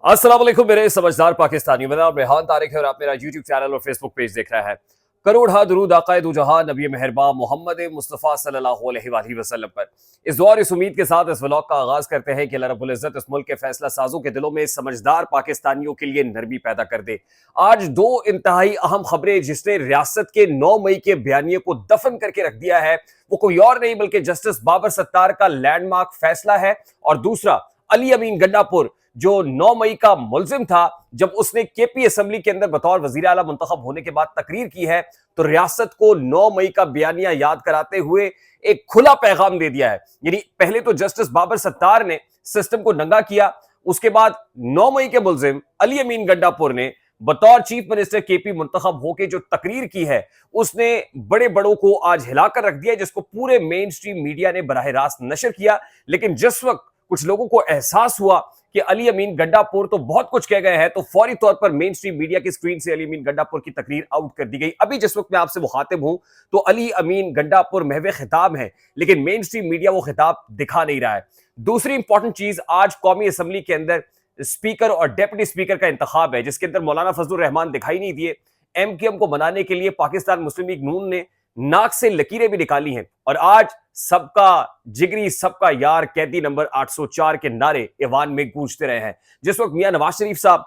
अस्सलाम वालेकुम मेरे समझदार पाकिस्तानी। मेरा नाम रेहान तारिक है और आप मेरा यूट्यूब चैनल और फेसबुक पेज देख रहे हैं। करोड़ हा दुरूद आक़ाए दो जहां नबी मेहरबान मोहम्मद मुस्तफ़ा सल्लल्लाहु अलैहि वसल्लम पर। इस दुआ और इस उम्मीद के साथ इस व्लॉग का आगाज करते हैं कि अल्लाह रब्बुल इज़्ज़त इस मुल्क के फैसला साजों के दिलों में समझदार पाकिस्तानियों के लिए नरमी पैदा कर दे। आज दो इंतहाई अहम खबरें जिसने रियासत के 9 मई के बयानिए को दफन करके रख दिया है, वो कोई और नहीं बल्कि जस्टिस बाबर सत्तार का लैंडमार्क फैसला है। और दूसरा, अली अमीन गंडापुर जो 9 मई का मुल्जिम था, जब उसने केपी असेंबली के अंदर बतौर वजीर आला मुंतखब होने के बाद तकरीर की है, तो रियासत को 9 मई का बयानिया याद कराते हुए एक खुला पैगाम दे दिया है। यानी पहले तो जस्टिस बाबर सत्तार ने सिस्टम को नंगा किया, उसके बाद 9 मई के मुल्जिम अली अमीन गंडापुर ने बतौर चीफ मिनिस्टर केपी मुंतखब होकर जो तकरीर की है, उसने बड़े बड़ों को आज हिलाकर रख दिया, जिसको पूरे मेन स्ट्रीम मीडिया ने बराह रास्त नशर किया। लेकिन जिस वक्त कुछ लोगों को एहसास हुआ कि अली अमीन गंडापुर तो बहुत कुछ कह गए हैं, तो फौरी तौर पर मेन स्ट्रीम मीडिया की स्क्रीन से अली अमीन गंडापुर की तकरीर आउट कर दी गई। अभी जिस वक्त मैं आपसे मुखातिब हूं, तो अली अमीन गंडापुर महवे खिताब है, लेकिन मेन स्ट्रीम मीडिया वो खिताब दिखा नहीं रहा है। दूसरी इंपॉर्टेंट चीज, आज कौमी असेंबली के अंदर स्पीकर और डेप्यूटी स्पीकर का इंतखाब है, जिसके अंदर मौलाना फजलुर रहमान दिखाई नहीं दिए। एमक्यूएम को बनाने के लिए पाकिस्तान मुस्लिम लीग नून ने नाक से लकीरें भी निकाली हैं, और आज सबका जिगरी सबका यार कैदी नंबर 804 के नारे ईवान में गूंजते रहे हैं। जिस वक्त मियां नवाज शरीफ साहब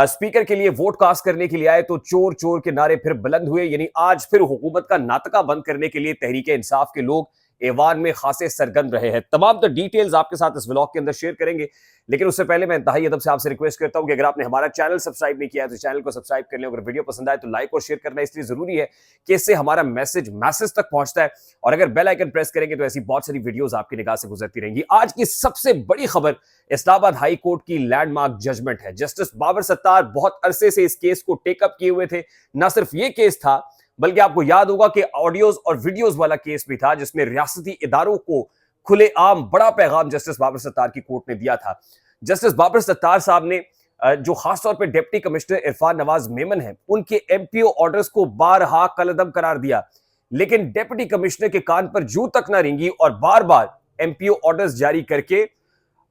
स्पीकर के लिए वोट कास्ट करने के लिए आए, तो चोर चोर के नारे फिर बुलंद हुए। यानी आज फिर हुकूमत का नाटका बंद करने के लिए तहरीक इंसाफ के लोग ऐवान में खासे सरगर्म रहे हैं। तमाम तो डिटेल्स आपके साथ इस व्लॉग के अंदर शेयर करेंगे, लेकिन उससे पहले मैं इंतहाई अदब से आपसे रिक्वेस्ट करता हूं कि अगर आपने हमारा चैनल सब्सक्राइब नहीं किया है तो चैनल को सब्सक्राइब कर लें। अगर वीडियो पसंद आए तो लाइक और शेयर करना इसलिए जरूरी है कि इससे हमारा मैसेज तक पहुंचता है, और अगर बेल आइकन प्रेस करेंगे तो ऐसी बहुत सारी वीडियोस आपकी निगाह से गुजरती रहेंगी। आज की सबसे बड़ी खबर इस्लामाबाद हाई कोर्ट की लैंडमार्क जजमेंट है। जस्टिस बाबर सत्तार बहुत अरसे से इस केस को टेकअप किए हुए थे। ना सिर्फ ये केस था, बल्कि आपको याद होगा कि ऑडियोज और वीडियोस वाला केस भी था, जिसमें रियासती इदारों को खुलेआम बड़ा पैगाम जस्टिस बाबर सत्तार की कोर्ट ने दिया था। जस्टिस बाबर सत्तार साहब ने जो खासतौर पर डिप्टी कमिश्नर इरफान नवाज मेमन है, उनके एमपीओ ऑर्डर्स को बारहा कलअदम करार दिया, लेकिन डिप्टी कमिश्नर के कान पर जू तक ना रेंगी और बार बार एमपीओ ऑर्डर्स जारी करके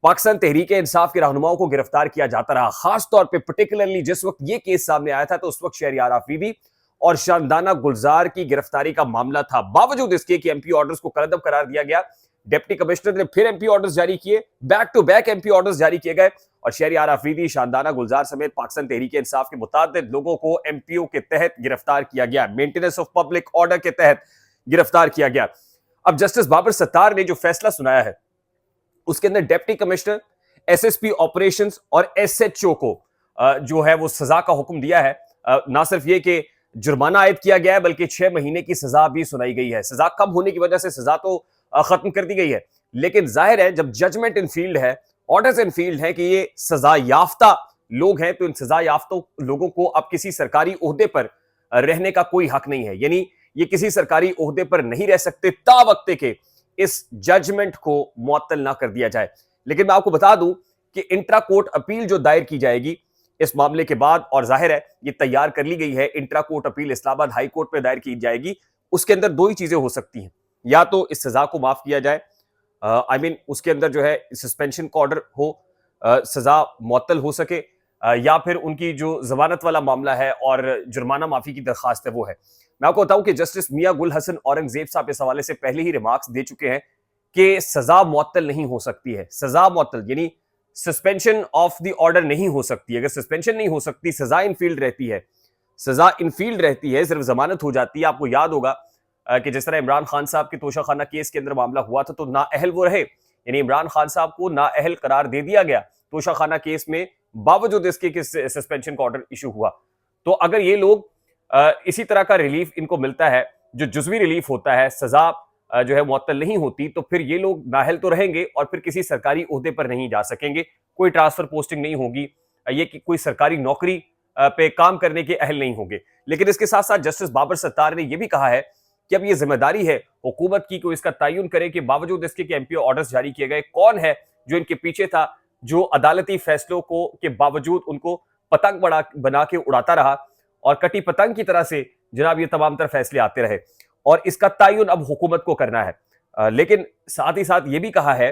पाकिस्तान तहरीक इंसाफ के रहनुमाओं को गिरफ्तार किया जाता रहा। खासतौर पर पर्टिकुलरली जिस वक्त ये केस सामने आया था, तो उस वक्त शहरियार आफरीदी और शानदाना गुलजार की गिरफ्तारी का मामला था। बावजूद इसके कि एमपी ऑर्डर्स को कलअदम करार दिया गया, डिप्टी कमिश्नर ने फिर एमपी ऑर्डर्स जारी किए, back to back MP orders जारी किए गए, और शहरियार आफरीदी, शानदाना गुलजार समेत पाकिस्तान तहरीक इंसाफ के मुताद्दिद लोगों को एमपीओ के तहत गिरफ्तार किया गया, मेंटेनेंस ऑफ पब्लिक ऑर्डर के तहत गिरफ्तार किया गया। अब जस्टिस बाबर सत्तार ने जो फैसला सुनाया है, उसके अंदर डिप्टी कमिश्नर, एसएसपी ऑपरेशंस और एसएचओ को जो है वो सजा का हुक्म दिया है। ना सिर्फ ये कि जुर्माना आयद किया गया है, बल्कि 6 महीने की सजा भी सुनाई गई है। सजा कम होने की वजह से सजा तो खत्म कर दी गई है, लेकिन जाहिर है जब जजमेंट इन फील्ड है, ऑर्डर्स इन फील्ड है कि ये सजा याफ्ता लोग हैं, तो इन सजा याफ्ता लोगों को अब किसी सरकारी ओहदे पर रहने का कोई हक नहीं है। यानी ये किसी सरकारी ओहदे पर नहीं रह सकते ता वक्त के इस जजमेंट को मुअत्तल ना कर दिया जाए। लेकिन मैं आपको बता दूं कि इंट्रा कोर्ट अपील जो दायर की जाएगी इस मामले के बाद, और जाहिर है ये तैयार कर ली गई है, intra court appeal Islamabad high court में दायर की जाएगी। उसके अंदर दो ही चीजें हो सकती हैं, या तो इस सजा को माफ किया जाए, उसके अंदर जो है सस्पेंशन का ऑर्डर हो, सजा मुअत्तल हो सके, या फिर उनकी जो जमानत वाला मामला है और जुर्माना माफी की दरखास्त है वो है। मैं आपको बताऊं कि जस्टिस मियां गुल हसन औरंगजेब साहब इस हवाले से पहले ही रिमार्क्स दे चुके हैं कि सजा मुअत्तल नहीं हो सकती है। सजा मुअत्तल यानी सस्पेंशन ऑफ द ऑर्डर नहीं हो सकती। अगर सस्पेंशन नहीं हो सकती, सजा इन फील्ड रहती है, सजा इन फील्ड रहती है, सिर्फ जमानत हो जाती है। आपको याद होगा कि जिस तरह इमरान खान साहब के तोशाखाना केस के अंदर मामला हुआ था, तो नाअहल वो रहे, यानी इमरान खान साहब को नाअहल करार दे दिया गया तोशाखाना केस में, बावजूद इसके कि सस्पेंशन का ऑर्डर इशू हुआ। तो अगर ये लोग इसी तरह का रिलीफ इनको मिलता है, जो जुज़वी रिलीफ होता है, सजा जो है मुअत्तल नहीं होती, तो फिर ये लोग नाअहल तो रहेंगे और फिर किसी सरकारी ओहदे पर नहीं जा सकेंगे, कोई ट्रांसफर पोस्टिंग नहीं होगी, ये कि कोई सरकारी नौकरी पे काम करने के अहल नहीं होंगे। लेकिन इसके साथ साथ जस्टिस बाबर सत्तार ने यह भी कहा है कि अब ये जिम्मेदारी है हुकूमत की को इसका तयन करे कि बावजूद इसके कि एमपीओ ऑर्डर्स जारी किए गए, कौन है जो इनके पीछे था, जो अदालती फैसलों को के बावजूद उनको पतंग बना के उड़ाता रहा, और कटी पतंग की तरह से जनाब ये तमाम तरह फैसले आते रहे, और इसका तयन अब हुकूमत को करना है। लेकिन साथ ही साथ ये भी कहा है